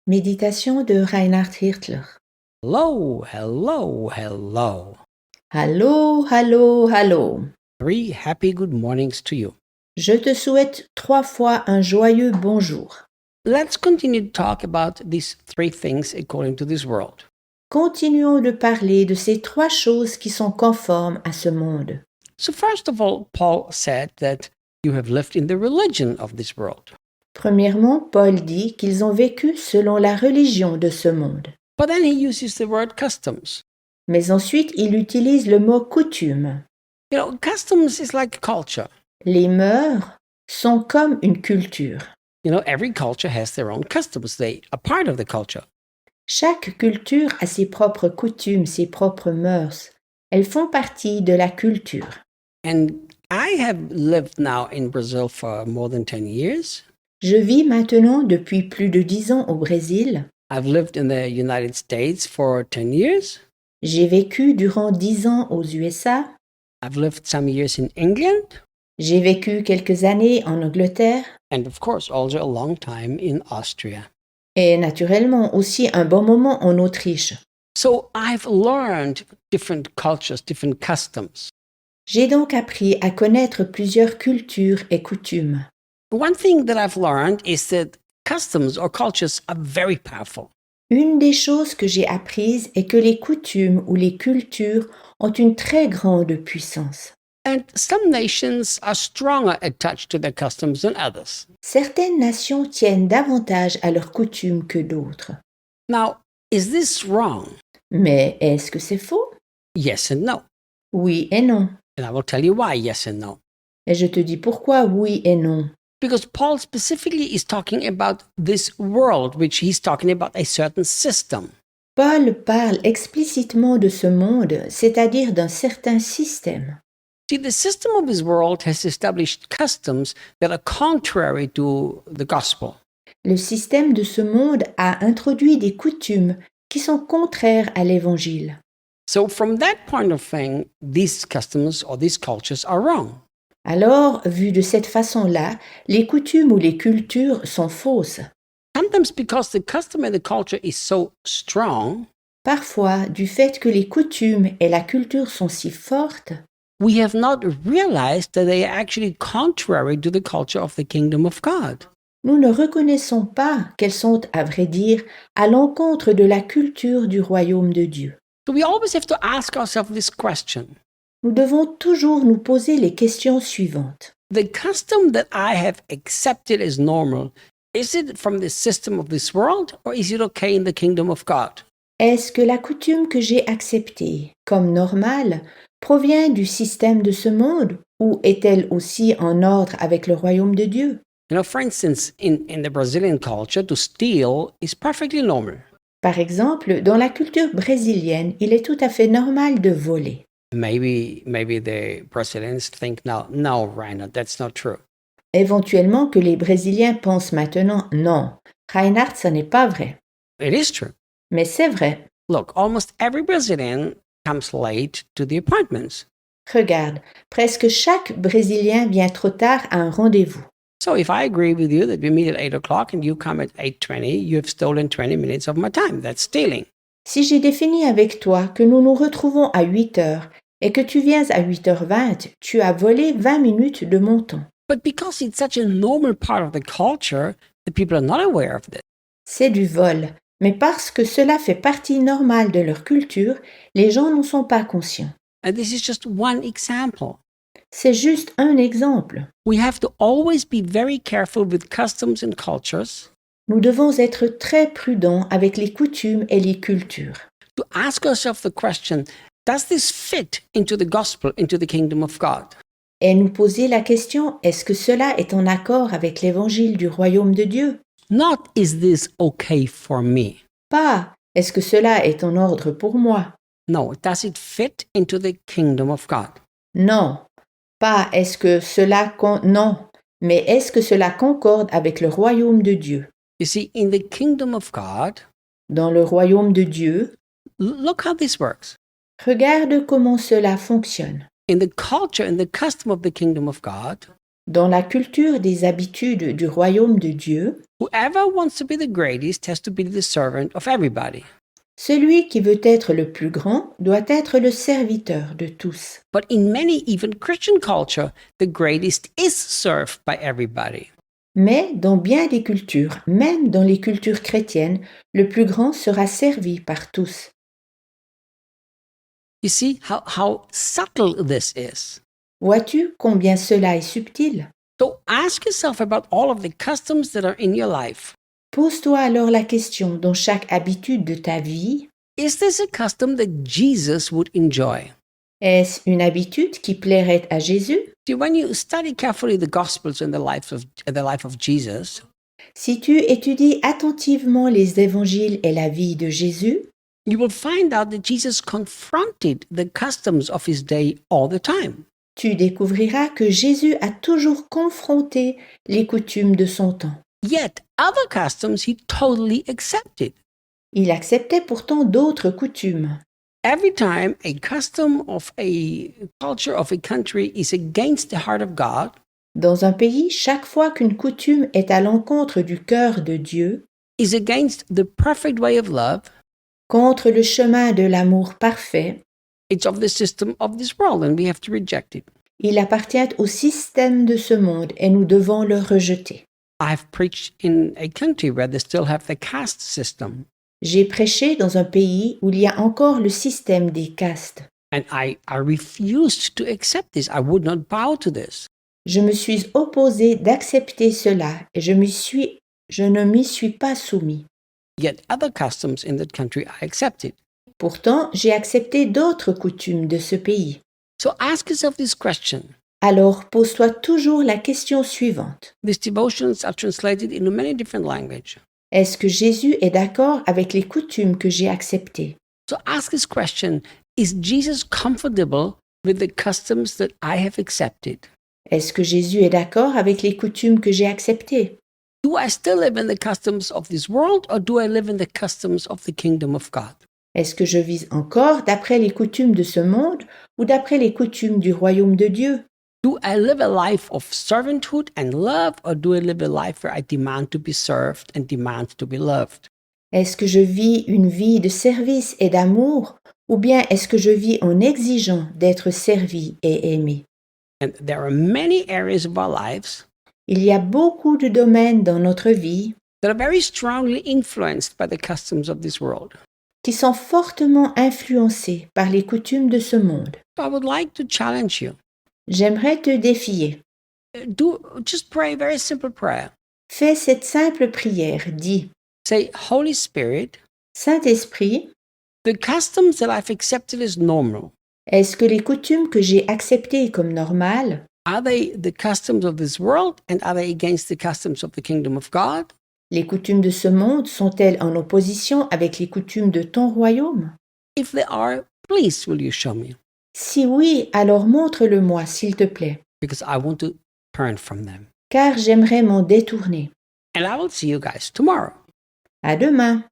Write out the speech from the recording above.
Méditation de Reinhard Hirtler. Hello, hello, hello. Allô, allô, allô. 3 happy good mornings to you. Je te souhaite 3 fois un joyeux bonjour. Let's continue to talk about these 3 things according to this world. Continuons de parler de ces 3 choses qui sont conformes à ce monde. So, first of all, Paul said that you have lived in the religion of this world. Premièrement, Paul dit qu'ils ont vécu selon la religion de ce monde. But then he uses the word customs. Mais ensuite, il utilise le mot coutume. You know, customs is like culture. Les mœurs sont comme une culture. You know, every culture has their own customs. They are part of the culture. Chaque culture a ses propres coutumes, ses propres mœurs. Elles font partie de la culture. And I have lived now in Brazil for more than 10 years. Je vis maintenant depuis plus de 10 ans au Brésil. I've lived in the United States for 10 years. J'ai vécu durant 10 ans aux USA. I've lived some years in England. J'ai vécu quelques années en Angleterre. And of course, also a long time in Austria. Et naturellement aussi un bon moment en Autriche. So I've learned different cultures, different customs. J'ai donc appris à connaître plusieurs cultures et coutumes. One thing that I've learned is that customs or cultures are very powerful. Une des choses que j'ai apprises est que les coutumes ou les cultures ont une très grande puissance. And some nations are stronger attached to their customs than others. Certaines nations tiennent davantage à leurs coutumes que d'autres. Now, is this wrong? Mais est-ce que c'est faux? Yes and no. Oui et non. And I will tell you why yes and no. Et je te dis pourquoi oui et non. Because Paul specifically is talking about this world, which he's talking about a certain system. Paul parle explicitement de ce monde, c'est-à-dire d'un certain système. See, the system of this world has established customs that are contrary to the gospel. Le système de ce monde a introduit des coutumes qui sont contraires à l'Évangile. So, from that point of thing, these customs or these cultures are wrong. Alors, vu de cette façon-là, les coutumes ou les cultures sont fausses. Sometimes because the custom and the culture is so strong, Parfois, du fait que les coutumes et la culture sont si fortes, we have not realized that they are actually contrary to the culture of the kingdom of God. nous ne reconnaissons pas qu'elles sont, à vrai dire, à l'encontre de la culture du royaume de Dieu. So, we always have to ask ourselves this question. Nous devons toujours nous poser les questions suivantes. The custom that I have accepted as normal, is it from the system of this world or is it okay in the kingdom of God? Est-ce que la coutume que j'ai acceptée comme normale provient du système de ce monde ou est-elle aussi en ordre avec le royaume de Dieu? You know, for instance, in the Brazilian culture, to steal is perfectly normal. Par exemple, dans la culture brésilienne, il est tout à fait normal de voler. Maybe the Brazilians think now, no, Reinhard, that's not true. Éventuellement que les Brésiliens pensent maintenant « Non, Reinhard, ça n'est pas vrai. It is true. » Mais c'est vrai. Look, almost every Brazilian comes late to the appointments. Regarde, presque chaque Brésilien vient trop tard à un rendez-vous. So if I agree with you that we meet at 8 o'clock and you come at 8:20, you have stolen 20 minutes of my time. That's stealing. Si j'ai défini avec toi que nous nous retrouvons à 8 heures et que tu viens à 8h20, tu as volé 20 minutes de mon temps. But because it's such a normal part of the culture, the people are not aware of this. C'est du vol, mais parce que cela fait partie normale de leur culture, les gens n'en sont pas conscients. And this is just one example. C'est juste un exemple. We have to always be very careful with customs and cultures Nous devons être très prudents avec les coutumes et les cultures. to ask ourselves the question, does this fit into the gospel, into the kingdom of God? Et nous poser la question, est-ce que cela est en accord avec l'évangile du royaume de Dieu? Not, is this okay for me? Pas, est-ce que cela est en ordre pour moi? No, does it fit into the kingdom of God? Non, pas est-ce que cela non, mais est-ce que cela concorde avec le royaume de Dieu? You see, in the kingdom of God, Dans le royaume de Dieu, look how this works. regarde comment cela fonctionne. In the culture and the custom of the kingdom of God, Dans la culture des habitudes du royaume de Dieu, whoever wants to be the greatest has to be the servant of everybody. celui qui veut être le plus grand doit être le serviteur de tous. But in many, even Christian culture, the greatest is served by everybody. Mais dans bien des cultures, même dans les cultures chrétiennes, le plus grand sera servi par tous. You see how subtle this is. Vois-tu combien cela est subtil? So ask yourself about all of the customs that are in your life. Pose-toi alors la question dans chaque habitude de ta vie, Is this a custom that Jesus would enjoy? est-ce une habitude qui plairait à Jésus? See, when you study carefully the Gospels and the life of Jesus, Si tu étudies attentivement les évangiles et la vie de Jésus, you will find out that Jesus confronted the customs of his day all the time. tu découvriras que Jésus a toujours confronté les coutumes de son temps. Yet other customs he totally accepted. Il acceptait pourtant d'autres coutumes. Every time a custom of a culture of a country is against the heart of God, Dans un pays, chaque fois qu'une coutume est à l'encontre du cœur de Dieu, is against the perfect way of love, contre le chemin de l'amour parfait, it's of the system of this world and we have to reject it. il appartient au système de ce monde et nous devons le rejeter. I've preached in a country where they still have the caste system, J'ai prêché dans un pays où il y a encore le système des castes. and I refused to accept this. I would not bow to this. Je me suis opposé d'accepter cela et je ne m'y suis pas soumis. Yet other customs in that country I accepted. Pourtant, j'ai accepté d'autres coutumes de ce pays. So ask yourself this question. Alors, pose-toi toujours la question suivante. These devotions are translated into many different languages. Est-ce que Jésus est d'accord avec les coutumes que j'ai acceptées? So ask this question, is Jesus comfortable with the customs that I have accepted? Est-ce que Jésus est d'accord avec les coutumes que j'ai acceptées? Do I still live in the customs of this world or do I live in the customs of the kingdom of God? Est-ce que je vis encore d'après les coutumes de ce monde ou d'après les coutumes du royaume de Dieu? Do I live a life of servanthood and love or do I live a life where I demand to be served and demand to be loved? Est-ce que je vis une vie de service et d'amour ou bien est-ce que je vis en exigeant d'être servi et aimé? And there are many areas of our lives Il y a beaucoup de domaines dans notre vie that are very strongly influenced by the customs of this world. qui sont fortement influencés par les coutumes de ce monde. So I would like to challenge you. J'aimerais te défier. Just pray a very simple prayer. Fais cette simple prière. Dis, Say, Holy Spirit, Saint-Esprit, the customs that I've accepted as normal, est-ce que les coutumes que j'ai acceptées comme normales, are they the customs of this world and are they against the customs of the kingdom of God? les coutumes de ce monde sont-elles en opposition avec les coutumes de ton royaume? If they are, please will you show me? Si oui, alors montre-le-moi, s'il te plaît, Because I want to turn from them. car j'aimerais m'en détourner. And I will see you guys tomorrow. À demain.